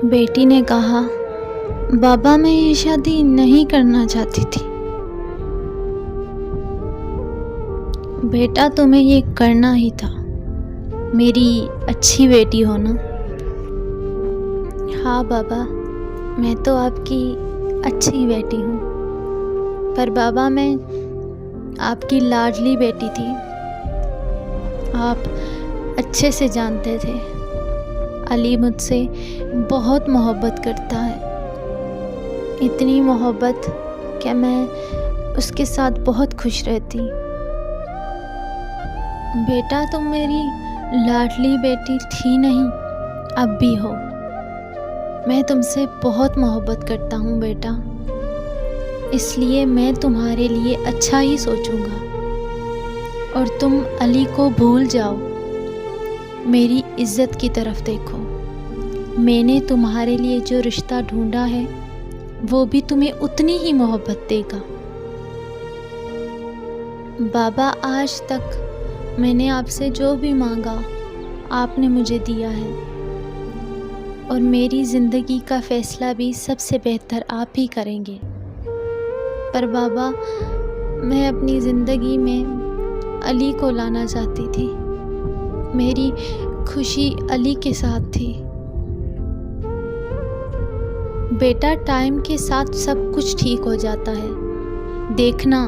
बेटी ने कहा, बाबा मैं ये शादी नहीं करना चाहती थी। बेटा तुम्हें ये करना ही था, मेरी अच्छी बेटी हो ना। हाँ बाबा, मैं तो आपकी अच्छी बेटी हूँ, पर बाबा मैं आपकी लाडली बेटी थी। आप अच्छे से जानते थे अली मुझसे बहुत मोहब्बत करता है, इतनी मोहब्बत कि मैं उसके साथ बहुत खुश रहती। बेटा तुम मेरी लाडली बेटी थी नहीं, अब भी हो। मैं तुमसे बहुत मोहब्बत करता हूँ बेटा, इसलिए मैं तुम्हारे लिए अच्छा ही सोचूंगा और तुम अली को भूल जाओ। मेरी इज़्ज़त की तरफ देखो, मैंने तुम्हारे लिए जो रिश्ता ढूंढा है वो भी तुम्हें उतनी ही मोहब्बत देगा। बाबा आज तक मैंने आपसे जो भी मांगा आपने मुझे दिया है, और मेरी ज़िंदगी का फ़ैसला भी सबसे बेहतर आप ही करेंगे। पर बाबा मैं अपनी ज़िंदगी में अली को लाना चाहती थी, मेरी खुशी अली के साथ थी। बेटा टाइम के साथ सब कुछ ठीक हो जाता है, देखना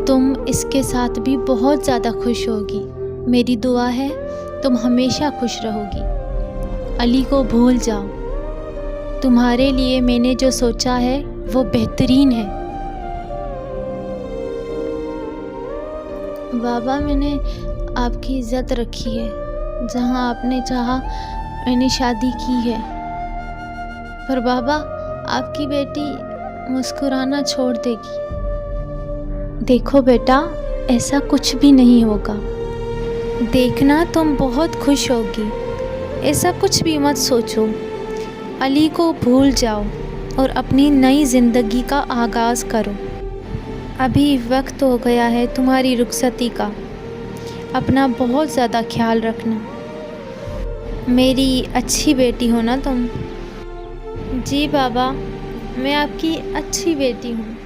तुम इसके साथ भी बहुत ज़्यादा खुश होगी। मेरी दुआ है तुम हमेशा खुश रहोगी। अली को भूल जाओ, तुम्हारे लिए मैंने जो सोचा है वो बेहतरीन है। बाबा मैंने आपकी इज़्ज़त रखी है, जहाँ आपने चाहा मैंने शादी की है, पर बाबा आपकी बेटी मुस्कुराना छोड़ देगी। देखो बेटा ऐसा कुछ भी नहीं होगा, देखना तुम बहुत खुश होगी। ऐसा कुछ भी मत सोचो, अली को भूल जाओ और अपनी नई ज़िंदगी का आगाज़ करो। अभी वक्त हो गया है तुम्हारी रुखसती का, अपना बहुत ज़्यादा ख्याल रखना। मेरी अच्छी बेटी हो ना तुम। जी बाबा, मैं आपकी अच्छी बेटी हूँ।